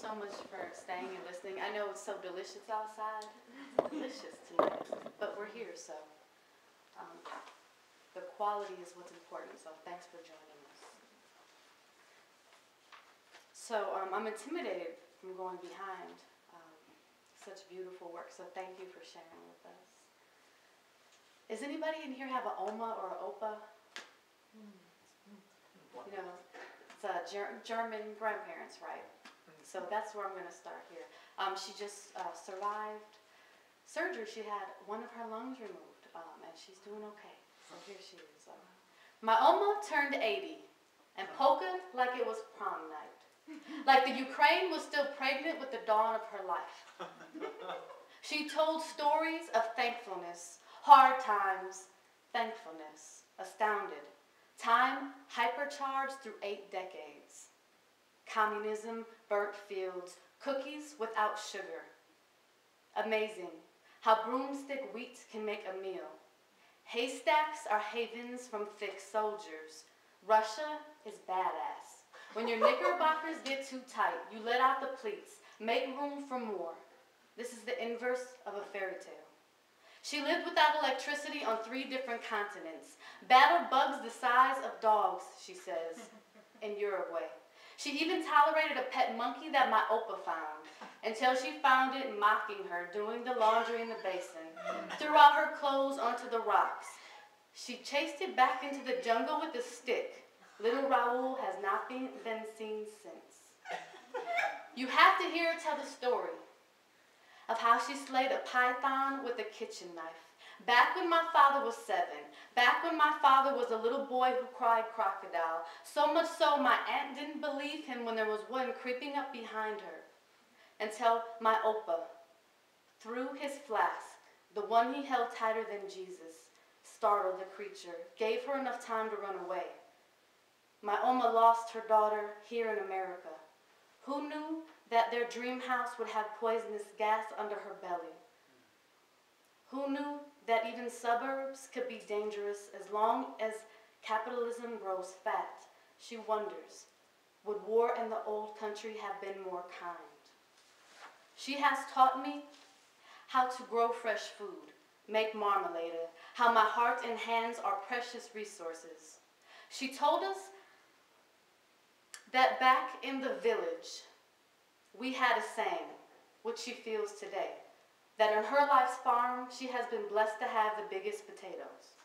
so much for staying and listening. I know it's so delicious outside. It's delicious tonight, but we're here, so the quality is what's important, so thanks for joining us. So I'm intimidated from going behind such beautiful work, so thank you for sharing with us. Does anybody in here have an oma or an opa? You know, it's German grandparents, right? So that's where I'm going to start here. She just survived surgery. She had one of her lungs removed, and she's doing okay. So here she is. My oma turned 80 and polka like it was prom night. Like the Ukraine was still pregnant with the dawn of her life. She told stories of thankfulness, hard times, thankfulness, astounded. Time hypercharged through 8 decades. Communism, burnt fields, cookies without sugar. Amazing how broomstick wheat can make a meal. Haystacks are havens from thick soldiers. Russia is badass. When your knickerbockers get too tight, you let out the pleats, make room for more. This is the inverse of a fairy tale. She lived without electricity on 3 different continents, battled bugs the size of dogs, she says, in Uruguay. She even tolerated a pet monkey that my opa found, until she found it mocking her, doing the laundry in the basin, threw out her clothes onto the rocks. She chased it back into the jungle with a stick. Little Raoul has not been seen since. You have to hear her tell the story of how she slayed a python with a kitchen knife. Back when my father was 7, back when my father was a little boy who cried crocodile, so much so my aunt didn't believe him when there was one creeping up behind her, until my opa threw his flask, the one he held tighter than Jesus, startled the creature, gave her enough time to run away. My oma lost her daughter here in America. Who knew that their dream house would have poisonous gas under her belly? Who knew that even suburbs could be dangerous as long as capitalism grows fat? She wonders, would war in the old country have been more kind? She has taught me how to grow fresh food, make marmalade, how my heart and hands are precious resources. She told us that back in the village, we had a saying, which she feels today, that on her life's farm, she has been blessed to have the biggest potatoes.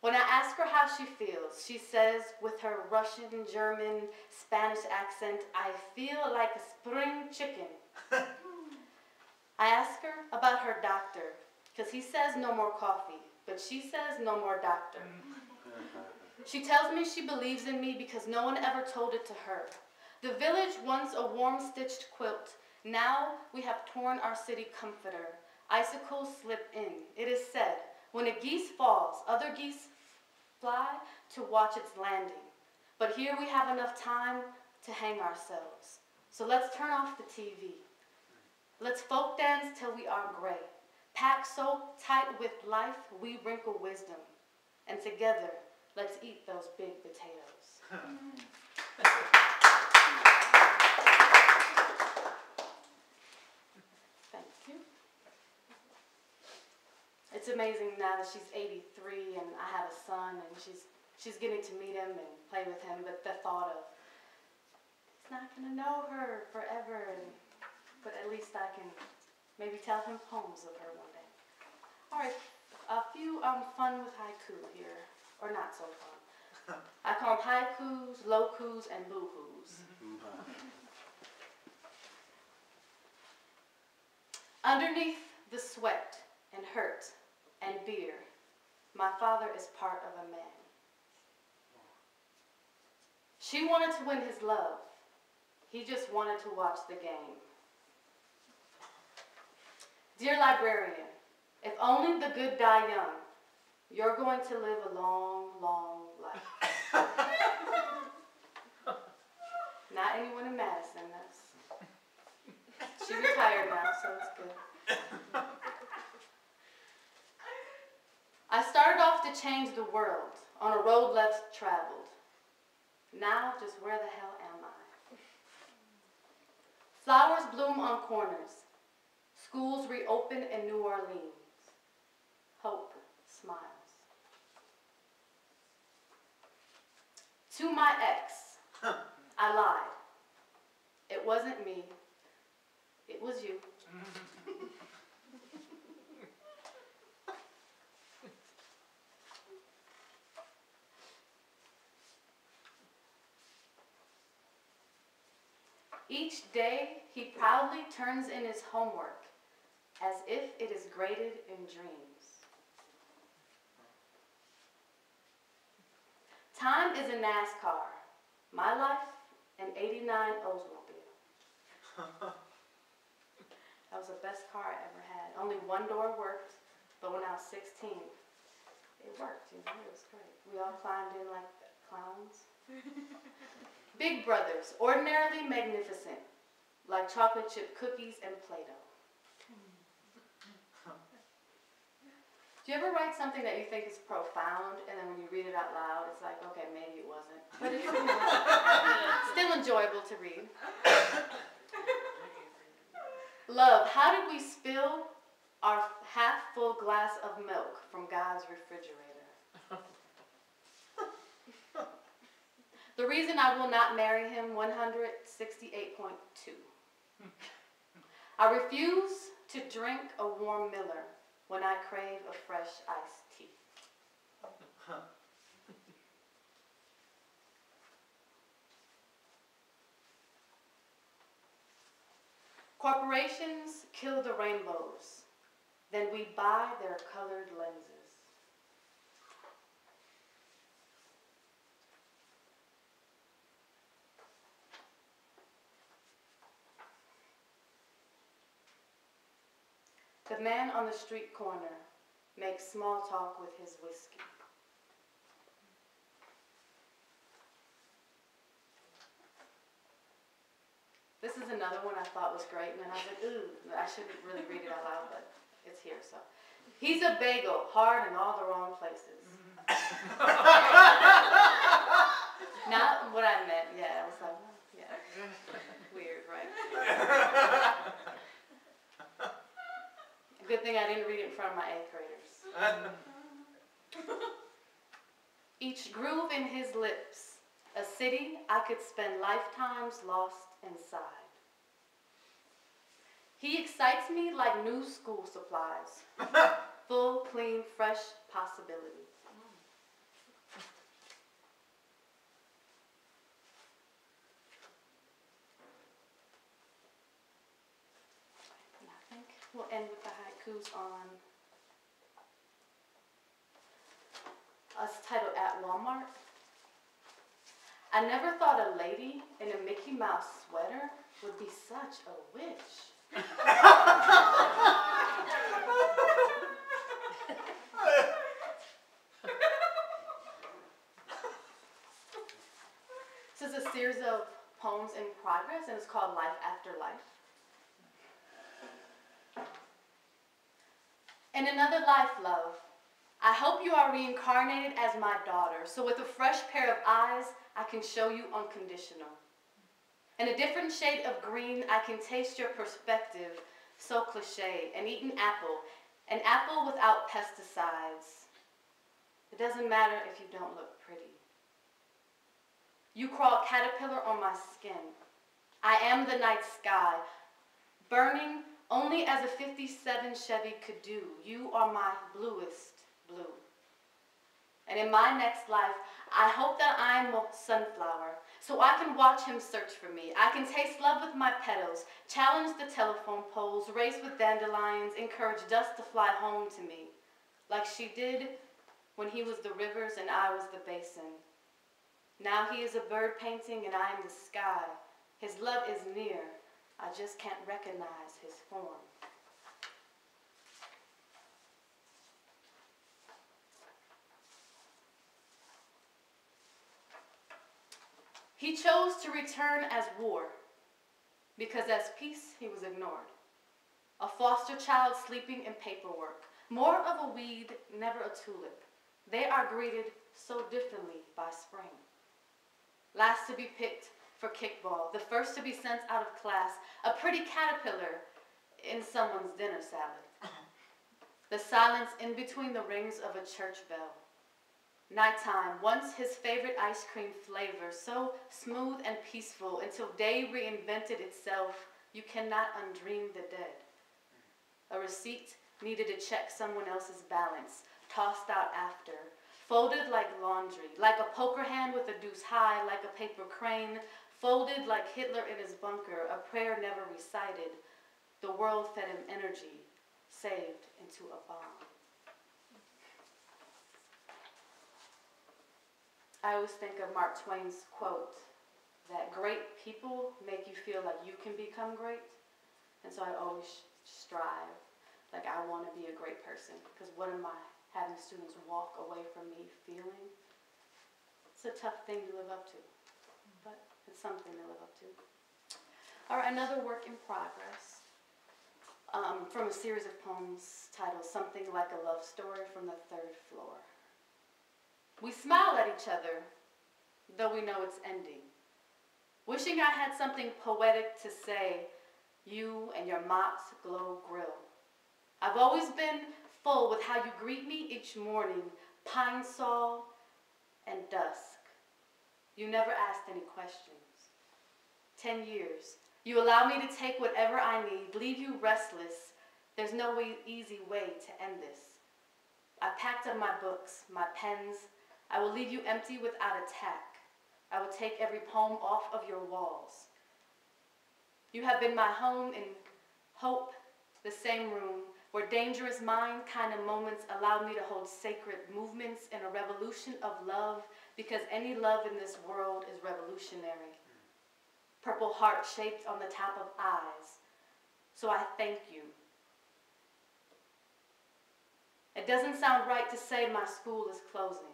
When I ask her how she feels, she says with her Russian, German, Spanish accent, I feel like a spring chicken. I ask her about her doctor, because he says no more coffee, but she says no more doctor. She tells me she believes in me because no one ever told it to her. The village once a warm-stitched quilt. Now we have torn our city comforter. Icicles slip in. It is said, when a geese falls, other geese fly to watch its landing. But here we have enough time to hang ourselves. So let's turn off the TV. Let's folk dance till we are gray. Packed so tight with life, we wrinkle wisdom. And together, let's eat those big potatoes. Thank you. It's amazing now that she's 83 and I have a son and she's getting to meet him and play with him, but the thought of, he's not going to know her forever, but at least I can maybe tell him poems of her one day. All right, a few fun with haiku here, or not so fun. I call them haikus, lokus, and boohoos. Underneath the sweat and hurt and beer, my father is part of a man. She wanted to win his love. He just wanted to watch the game. Dear librarian, if only the good die young, you're going to live a long, long life. Not anyone in Madison, she retired now, so it's good. I started off to change the world on a road less traveled. Now, just where the hell am I? Flowers bloom on corners. Schools reopen in New Orleans. Hope smiles. To my ex, I lied. It wasn't me. It was you. Each day, he proudly turns in his homework as if it is graded in dreams. Time is a NASCAR. My life, an '89 Oldsmobile. That was the best car I ever had. Only one door worked, but when I was 16, it worked. You know, it was great. We all climbed in like clowns. Big brothers, ordinarily magnificent, like chocolate chip cookies and Play-Doh. Do you ever write something that you think is profound, and then when you read it out loud, it's like, okay, maybe it wasn't, but it's still enjoyable to read. Love, how did we spill our half-full glass of milk from God's refrigerator? The reason I will not marry him, 168.2. I refuse to drink a warm Miller when I crave a fresh iced tea. Corporations kill the rainbows, then we buy their colored lenses. The man on the street corner makes small talk with his whiskey. This is another one I thought was great, and then I was like, ooh, I shouldn't really read it out loud, but it's here, so. He's a bagel, hard in all the wrong places. Not what I meant, yeah, I was like, yeah. Weird, right? Good thing I didn't read it in front of my 8th graders. Each groove in his lips, a city I could spend lifetimes lost inside. He excites me like new school supplies, full, clean, fresh possibility. And I think we'll end with the haikus on us titled At Walmart. I never thought a lady in a Mickey Mouse sweater would be such a witch. This is a series of poems in progress, and it's called Life After Life. In another life, love, I hope you are reincarnated as my daughter, so with a fresh pair of eyes, I can show you unconditional. In a different shade of green, I can taste your perspective, so cliche, and eat an apple without pesticides. It doesn't matter if you don't look pretty. You crawl caterpillar on my skin. I am the night sky, burning only as a '57 Chevy could do. You are my bluest blue. And in my next life, I hope that I'm a sunflower, so I can watch him search for me. I can taste love with my petals, challenge the telephone poles, race with dandelions, encourage dust to fly home to me, like she did when he was the rivers and I was the basin. Now he is a bird painting and I am the sky. His love is near, I just can't recognize his form. He chose to return as war, because as peace he was ignored. A foster child sleeping in paperwork, more of a weed, never a tulip. They are greeted so differently by spring. Last to be picked, for kickball, the first to be sent out of class, a pretty caterpillar in someone's dinner salad. The silence in between the rings of a church bell. Nighttime, once his favorite ice cream flavor, so smooth and peaceful until day reinvented itself, you cannot undream the dead. A receipt needed to check someone else's balance, tossed out after, folded like laundry, like a poker hand with a deuce high, like a paper crane, folded like Hitler in his bunker, a prayer never recited. The world fed him energy, saved into a bomb. I always think of Mark Twain's quote, that great people make you feel like you can become great. And so I always strive, like I want to be a great person, because what am I having students walk away from me feeling? It's a tough thing to live up to, but it's something to live up to. All right, another work in progress from a series of poems titled Something Like a Love Story from the Third Floor. We smile at each other, though we know it's ending. Wishing I had something poetic to say, you and your mocked glow grill. I've always been full with how you greet me each morning, pine sol and dusk. You never asked any questions. 10 years. You allow me to take whatever I need, leave you restless. There's no easy way to end this. I packed up my books, my pens. I will leave you empty without a tack. I will take every poem off of your walls. You have been my home in hope, the same room, where dangerous mind kind of moments allow me to hold sacred movements in a revolution of love, because any love in this world is revolutionary. Purple heart shaped on the top of eyes. So I thank you. It doesn't sound right to say my school is closing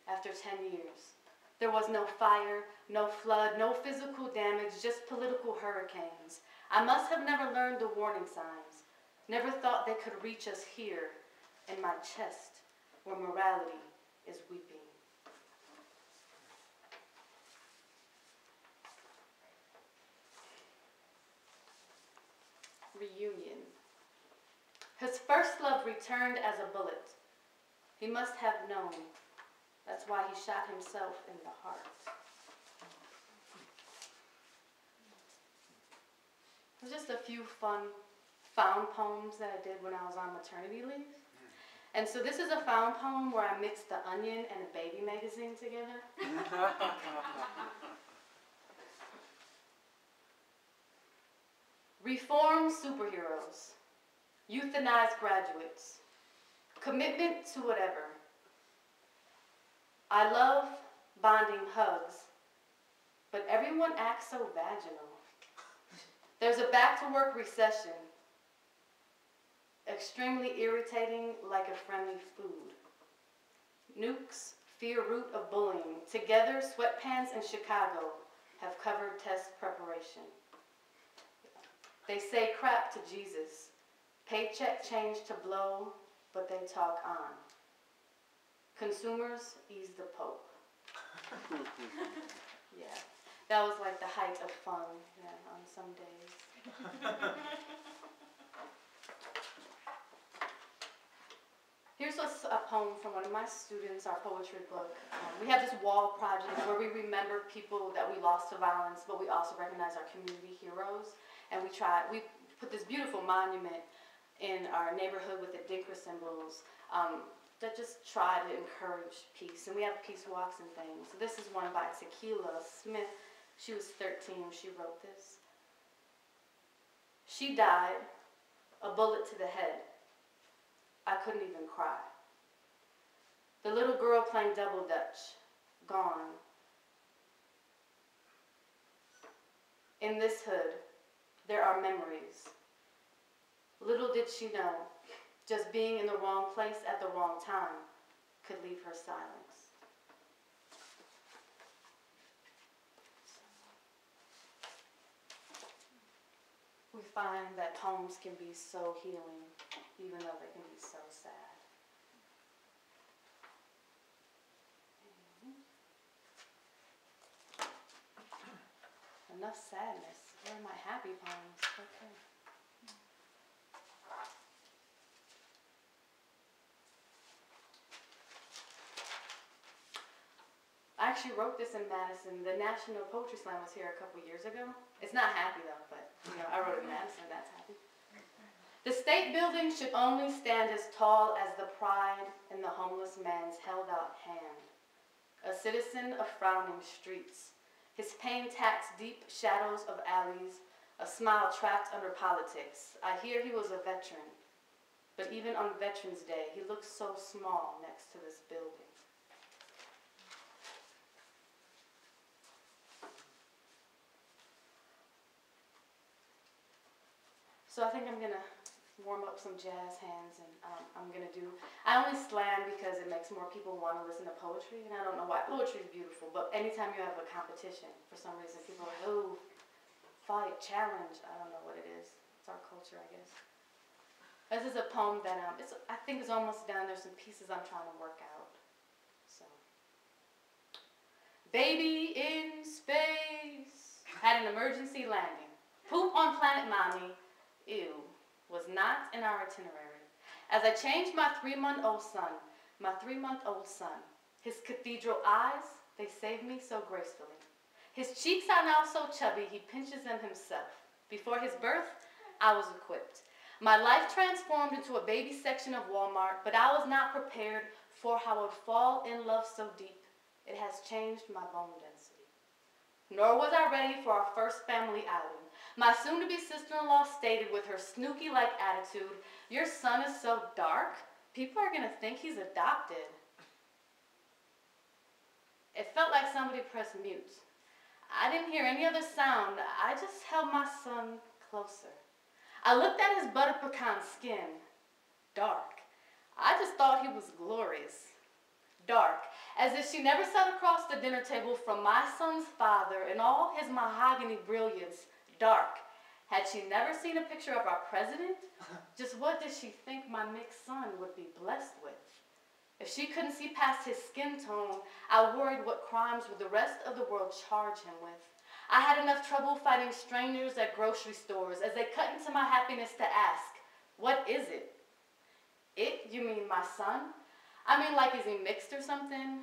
after 10 years. There was no fire, no flood, no physical damage, just political hurricanes. I must have never learned the warning signs, never thought they could reach us here in my chest where morality is weeping. Reunion. His first love returned as a bullet. He must have known. That's why he shot himself in the heart. There's just a few fun found poems that I did when I was on maternity leave. And so this is a found poem where I mixed The Onion and a baby magazine together. Reform superheroes, euthanize graduates, commitment to whatever. I love bonding hugs, but everyone acts so vaginal. There's a back-to-work recession, extremely irritating like a friendly food. Nukes, fear root of bullying. Together, sweatpants in Chicago have covered test preparation. They say crap to Jesus. Paycheck change to blow, but they talk on. Consumers ease the Pope. Yeah, that was like the height of fun, yeah, on some days. Here's a poem from one of my students, our poetry book. We have this wall project where we remember people that we lost to violence, but we also recognize our community heroes. And we put this beautiful monument in our neighborhood with the Dinker symbols that just try to encourage peace. And we have peace walks and things. So this is one by Tequila Smith. She was 13 when she wrote this. She died, a bullet to the head. I couldn't even cry. The little girl playing double dutch, gone. In this hood, there are memories. Little did she know, just being in the wrong place at the wrong time could leave her silence. We find that poems can be so healing, even though they can be so sad. enough sadness. Where are my happy poems? Okay. I actually wrote this in Madison. The National Poetry Slam was here a couple years ago. It's not happy though, but I wrote it in Madison, that's happy. The state building should only stand as tall as the pride in the homeless man's held out hand. A citizen of frowning streets. His pain taps deep shadows of alleys, a smile trapped under politics. I hear he was a veteran, but even on Veterans Day, he looks so small next to this building. So I think I'm gonna warm up some jazz hands, and I only slam because it makes more people want to listen to poetry, and I don't know why. Poetry is beautiful, but anytime you have a competition, for some reason people are like, oh, fight, challenge, I don't know what it is. It's our culture, I guess. This is a poem that I think is almost done. There's some pieces I'm trying to work out. So, baby in space had an emergency landing. Poop on planet mommy. Ew, was not in our itinerary. As I changed my 3-month-old son, his cathedral eyes, they saved me so gracefully. His cheeks are now so chubby, he pinches them himself. Before his birth, I was equipped. My life transformed into a baby section of Walmart, but I was not prepared for how I would fall in love so deep. It has changed my bone density. Nor was I ready for our first family outing. My soon-to-be sister-in-law stated with her snooky-like attitude, your son is so dark, people are going to think he's adopted. It felt like somebody pressed mute. I didn't hear any other sound. I just held my son closer. I looked at his butter pecan skin. Dark. I just thought he was glorious. Dark. As if she never sat across the dinner table from my son's father in all his mahogany brilliance. Dark. Had she never seen a picture of our president? Just what did she think my mixed son would be blessed with? If she couldn't see past his skin tone, I worried what crimes would the rest of the world charge him with. I had enough trouble fighting strangers at grocery stores as they cut into my happiness to ask, what is it? It? You mean my son? I mean, like, is he mixed or something?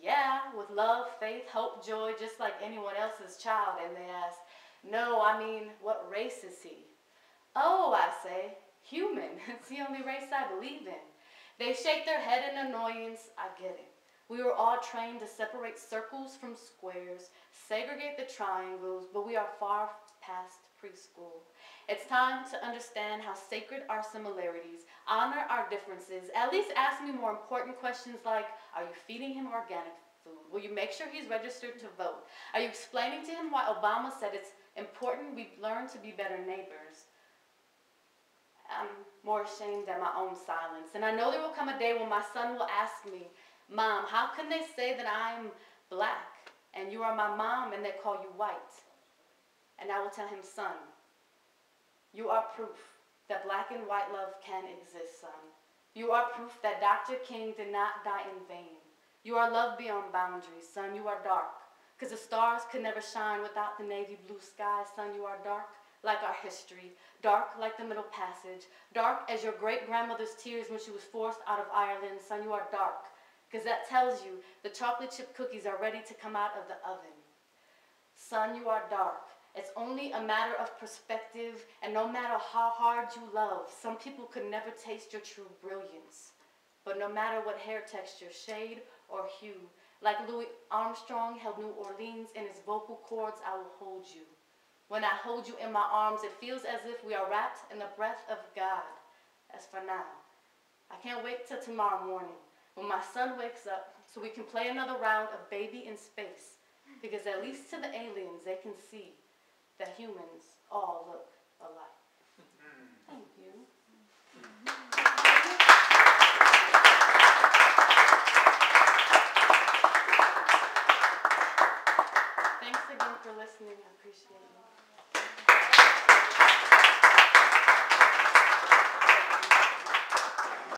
Yeah, with love, faith, hope, joy, just like anyone else's child. And they ask, no, I mean, what race is he? Oh, I say, human. It's the only race I believe in. They shake their head in annoyance. I get it. We were all trained to separate circles from squares, segregate the triangles, but we are far past preschool. It's time to understand how sacred our similarities, honor our differences, at least ask me more important questions like, are you feeding him organic food? Will you make sure he's registered to vote? Are you explaining to him why Obama said it's important we learn to be better neighbors? I'm more ashamed at my own silence. And I know there will come a day when my son will ask me, Mom, how can they say that I'm black and you are my mom and they call you white? And I will tell him, son, you are proof that black and white love can exist, son. You are proof that Dr. King did not die in vain. You are love beyond boundaries, son. You are dark. Because the stars could never shine without the navy blue sky, son. You are dark like our history, dark like the Middle Passage, dark as your great-grandmother's tears when she was forced out of Ireland, son. You are dark. Because that tells you the chocolate chip cookies are ready to come out of the oven. Son, you are dark. It's only a matter of perspective, and no matter how hard you love, some people could never taste your true brilliance. But no matter what hair texture, shade, or hue, like Louis Armstrong held New Orleans in his vocal cords, I will hold you. When I hold you in my arms, it feels as if we are wrapped in the breath of God. As for now, I can't wait till tomorrow morning when my son wakes up so we can play another round of Baby in Space, because at least to the aliens they can see that humans all look alike.